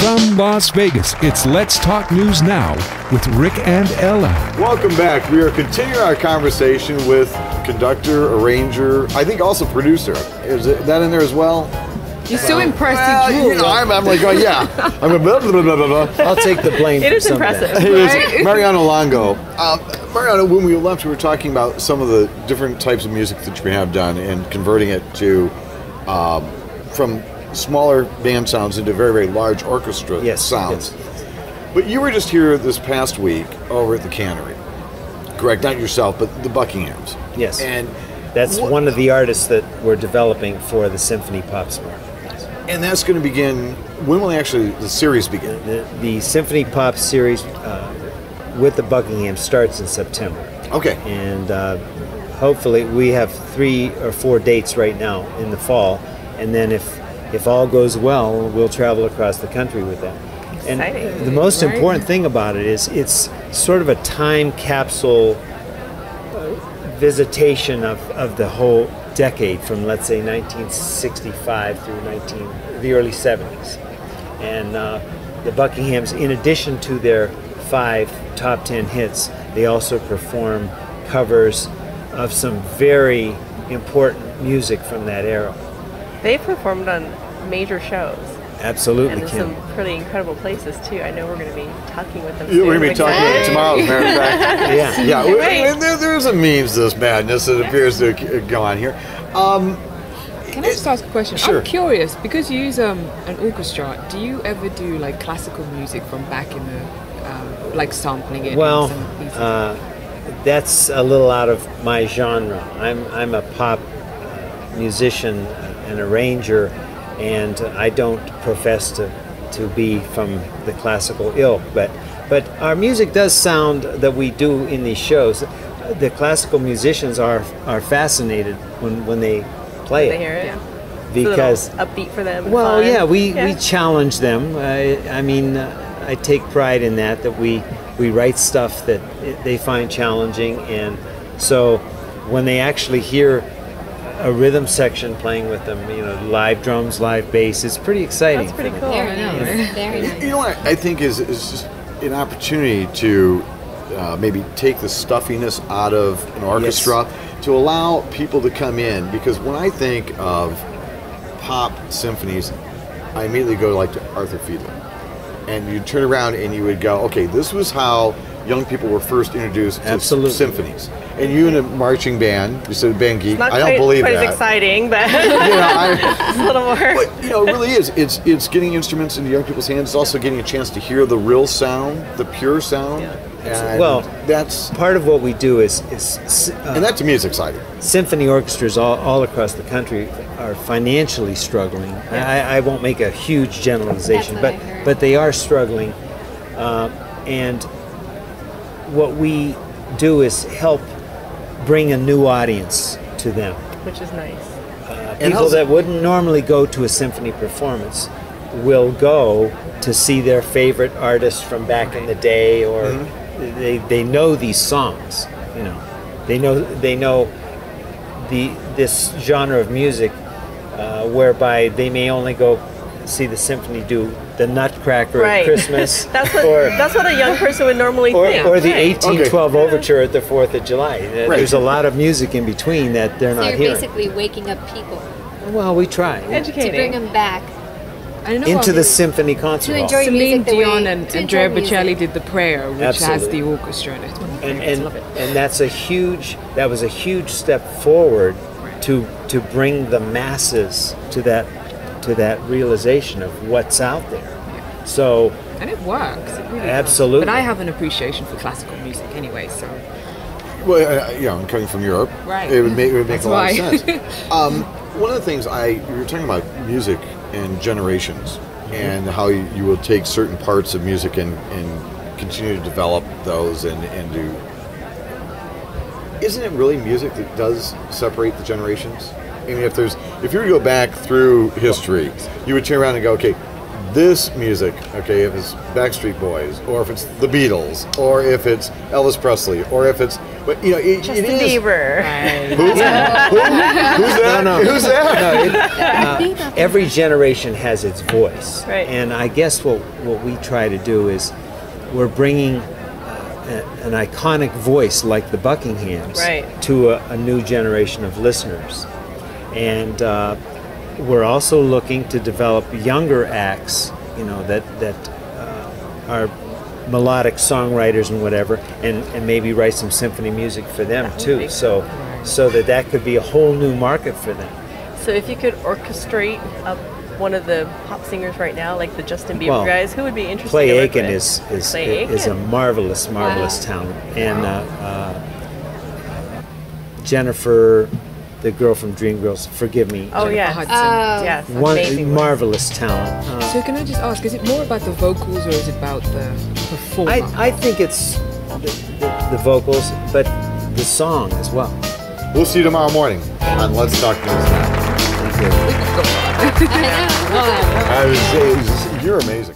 From Las Vegas, it's Let's Talk News Now with Rick and Ella. Welcome back. We are continuing our conversation with conductor, arranger, I think also producer. Is that in there as well? You're so impressed. You know, I'm like, oh yeah. I'm a blah, blah, blah, blah, blah. I'll take the blame. It for is some impressive. Of that. Right? It is Mariano Longo. Mariano, when we left, we were talking about some of the different types of music that you have done and converting it to from smaller band sounds into very, very large orchestra sounds. Yes. But you were just here this past week over at the Cannery. Correct, not yourself, but the Buckinghams. Yes. And that's one of the artists that we're developing for the Symphony Pop Smart. And that's going to begin, when will the series begin? The Symphony Pop series with the Buckingham starts in September. Okay. And hopefully we have 3 or 4 dates right now in the fall. And then if all goes well, we'll travel across the country with them. Exciting. And the most important thing about it is it's sort of a time capsule visitation of the whole decade from, let's say, 1965 through the early 70s. And the Buckinghams, in addition to their 5 top 10 hits, they also perform covers of some very important music from that era. They've performed on major shows. Absolutely, and in Kim. some pretty incredible places too. I know we're going to be talking with them soon. We're going to be talking with them tomorrow, as a matter of fact. Yeah. Right. There's a means to this madness that appears to go on here. Can I just ask a question? Sure. I'm curious, because you use an orchestra, do you ever do like classical music from back in the, like sampling it? Well, in some pieces? that's a little out of my genre. I'm a pop musician, an arranger, and I don't profess to be from the classical ilk, but our music does sound that we do in these shows. The classical musicians are fascinated when they play They it. hear it. Yeah. Because it's a little upbeat for them. and well, fun. yeah, we challenge them. I mean, I take pride in that we write stuff that they find challenging, and so when they actually hear a rhythm section playing with them, live drums, live bass, it's pretty exciting. That's pretty cool. Very nice. Very nice. You know what I think is just an opportunity to maybe take the stuffiness out of an orchestra, to allow people to come in, because when I think of pop symphonies, I immediately go to Arthur Fiedler. And you turn around and you would go, okay, this was how young people were first introduced to symphonies. And you in a marching band, you said band geek. Not I don't believe quite that. as exciting, but it's a little more. But it really is. It's getting instruments into young people's hands. It's also getting a chance to hear the real sound, the pure sound. Yeah. And Well, that's part of what we do is and that to me is exciting. symphony orchestras all across the country are financially struggling. I won't make a huge generalization, That's what I heard. but they are struggling. And what we do is help bring a new audience to them. Which is nice. People that wouldn't normally go to a symphony performance will go to see their favorite artists from back in the day, or they know these songs. They know this genre of music, whereby they may only go see the symphony do the Nutcracker at Christmas. that's what a young person would normally think. Or the 1812 Overture at the 4th of July. There's a lot of music in between that they're So not you're hearing. basically waking up people Well, we try. Educating. to bring them back. I know Into of- the symphony concert To hall. enjoy Celine music the way- Dion to and enjoy Andrea music. Bocelli did the prayer, which has Absolutely. the orchestra in it. It's one of my favorites. and Love it. and that's that was a huge step forward to bring the masses to that realization of what's out there. So And it works. It really Absolutely. Does. But I have an appreciation for classical music anyway, so Well, I'm coming from Europe. Right. It would make That's a lot why. of sense. One of the things you were talking about music and generations, and how you will take certain parts of music and continue to develop those and do. Isn't it really music that does separate the generations? I mean, if you were to go back through history, you would turn around and go, okay, this music, okay, if it's Backstreet Boys, or if it's the Beatles, or if it's Elvis Presley, or if it's But you know, it Justin is. Bieber. Who's that? No. Who's that? No, every generation has its voice, Right. and I guess what we try to do is we're bringing an iconic voice like the Buckinghams Right. to a new generation of listeners, and we're also looking to develop younger acts, you know, that are melodic songwriters and whatever, and maybe write some symphony music for them too. So that could be a whole new market for them. So if you could orchestrate one of the pop singers right now, like the Justin Bieber Well, guys, who would be interesting Clay to work Aiken with? is Clay a Aiken. marvelous talent, and Jennifer, the girl from Dreamgirls, forgive me. Oh yeah, Hudson. yes, One amazing voice. marvelous talent. So can I just ask, is it more about the vocals or is it about the performer? I think it's the vocals, but the song as well. We'll see you tomorrow morning on Let's Talk News Now. Thank you. We could go on. I know. You're amazing.